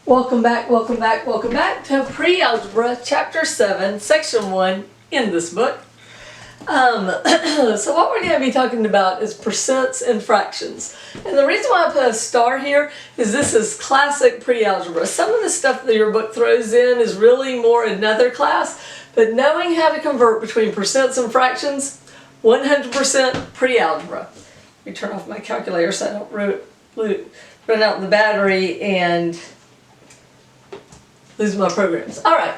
Welcome back to Pre-Algebra, Chapter 7, Section 1 in this book. So what we're going to be talking about is percents and fractions. And the reason why I put a star here is this is classic pre-algebra. Some of the stuff that your book throws in is really more another class, but knowing how to convert between percents and fractions, 100% pre-algebra. Let me turn off my calculator so I don't run out the battery and lose my programs. Alright,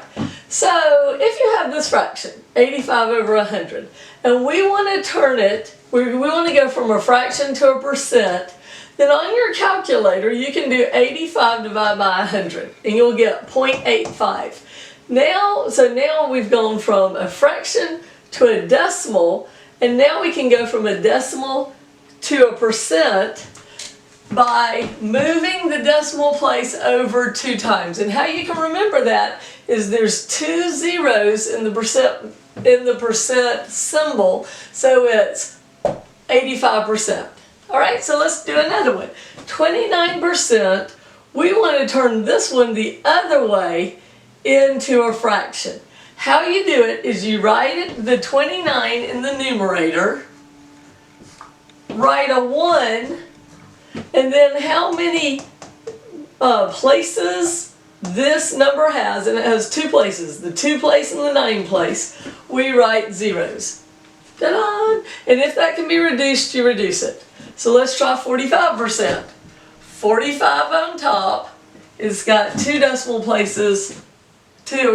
so if you have this fraction, 85 over 100, and we want to turn it, we want to go from a fraction to a percent, then on your calculator you can do 85 divided by 100, and you'll get 0.85. Now we've gone from a fraction to a decimal, and now we can go from a decimal to a percent by moving the decimal place over 2 times. And how you can remember that is there's 2 zeros in the percent symbol, so it's 85%. Alright, so let's do another one. 29%, we want to turn this one the other way into a fraction. How you do it is you write the 29 in the numerator, write a 1, and then how many places this number has, and it has 2 places, the 2 place and the 9 place, we write zeros. Ta-da! And if that can be reduced, you reduce it. So let's try 45%. 45 on top, it's got 2 decimal places, 2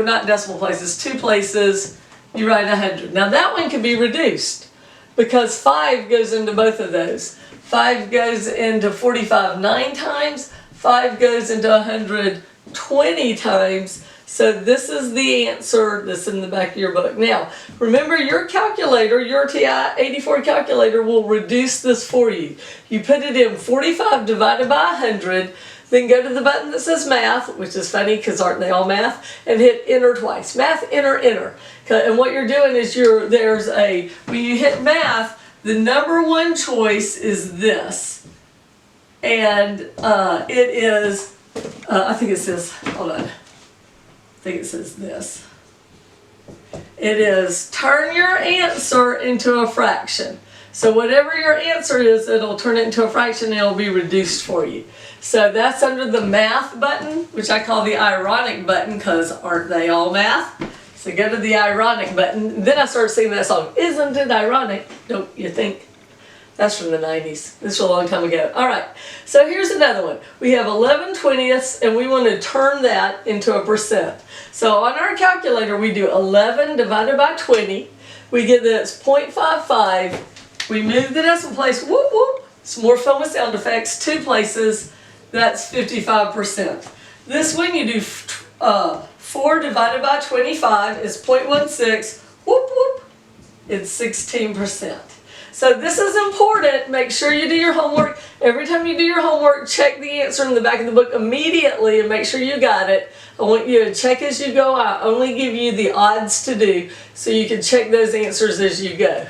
places, you write 100. Now that one can be reduced because 5 goes into both of those. 5 goes into 45 9 times, 5 goes into 100 20 times, so this is the answer that's in the back of your book. Now, remember your calculator, your TI-84 calculator will reduce this for you. You put it in 45 divided by 100, then go to the button that says math, which is funny because aren't they all math, and hit enter twice. Math, enter, enter. And what you're doing is when you hit math, the number 1 choice is this, and it is, I think it says, hold on, I think it says this. It is turn your answer into a fraction. So whatever your answer is, it'll turn it into a fraction and it'll be reduced for you. So that's under the math button, which I call the ironic button because aren't they all math? So go to the ironic button. Then I started singing that song. Isn't it ironic? Don't you think? That's from the 90s. This was a long time ago. Alright, so here's another one. We have 11/20ths and we want to turn that into a percent. So on our calculator we do 11 divided by 20. We get that it's 0.55. We move the decimal place. Whoop whoop. Some more fun with sound effects. 2 places. That's 55%. This one you do 4 divided by 25 is 0.16, whoop whoop, it's 16%. So this is important. Make sure you do your homework. Every time you do your homework, check the answer in the back of the book immediately and make sure you got it. I want you to check as you go. I only give you the odds to do so you can check those answers as you go.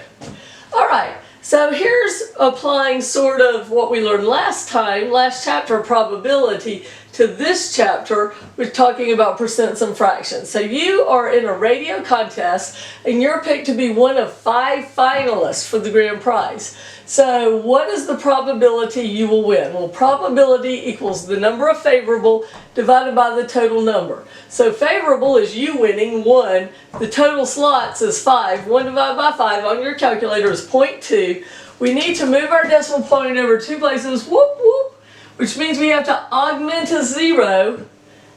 Alright, so here's applying sort of what we learned last chapter, probability, to this chapter, we're talking about percents and fractions. So you are in a radio contest and you're picked to be one of 5 finalists for the grand prize. So what is the probability you will win? Well, probability equals the number of favorable divided by the total number. So favorable is you winning 1. The total slots is 5. 1 divided by 5 on your calculator is 0.2. We need to move our decimal point over 2 places. Whoop whoop. Which means we have to augment a 0,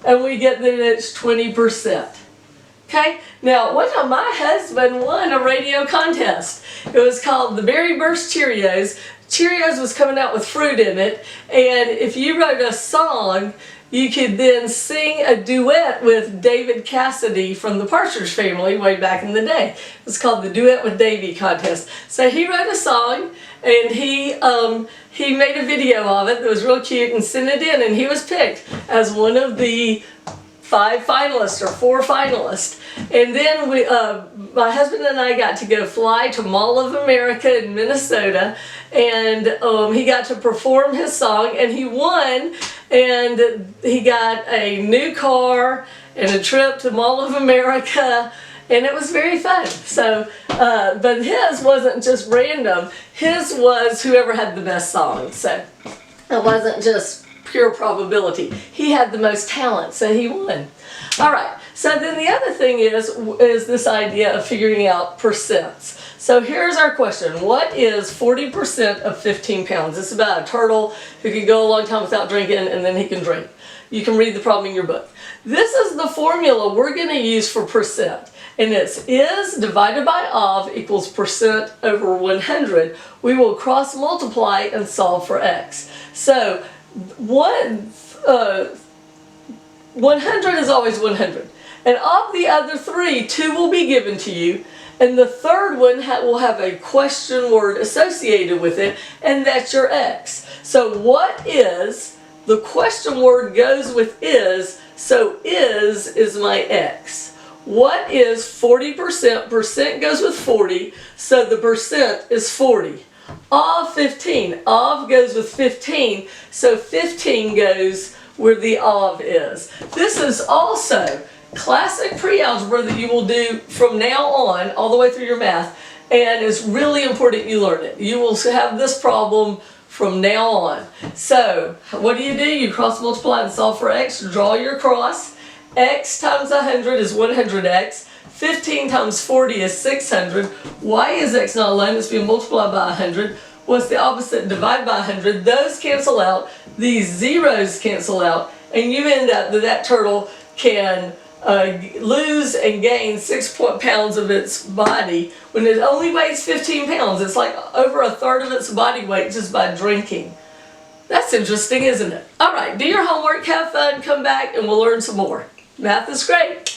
and we get that it's 20%. Okay? Now, one time my husband won a radio contest. It was called the Berry Burst Cheerios. Cheerios was coming out with fruit in it, and if you wrote a song, you could then sing a duet with David Cassidy from the Partridge Family way back in the day. It was called the Duet with Davy contest. So he wrote a song, and he made a video of it that was real cute and sent it in, and he was picked as one of the 5 finalists or 4 finalists. And then my husband and I got to go fly to Mall of America in Minnesota, and he got to perform his song, and he won And he got a new car and a trip to Mall of America, and it was very fun. So, but his wasn't just random. His was whoever had the best song. So it wasn't just pure probability. He had the most talent, so he won. All right. So then the other thing is this idea of figuring out percents. So here's our question. What is 40% of 15 pounds? It's about a turtle who can go a long time without drinking, and then he can drink. You can read the problem in your book. This is the formula we're going to use for percent. And it's is divided by of equals percent over 100. We will cross multiply and solve for x. So 100 is always 100. And of the other three, 2 will be given to you. And the third one will have a question word associated with it, and that's your x. So what is, the question word goes with is, so is my x. What is 40%? Percent goes with 40, so the percent is 40. Of 15, of goes with 15, so 15 goes where the of is. This is also classic pre-algebra that you will do from now on all the way through your math, and it's really important you learn it. You will have this problem from now on. So what do? You cross multiply and solve for x. Draw your cross. X times 100 is 100x. 15 times 40 is 600. Why is x not alone? It's being multiplied by 100. What's the opposite? Divide by 100. Those cancel out. These zeros cancel out. And you end up that turtle can lose and gain 6 pounds of its body when it only weighs 15 pounds. It's like over a third of its body weight just by drinking. That's interesting, isn't it? All right, do your homework, have fun, come back, and we'll learn some more. Math is great.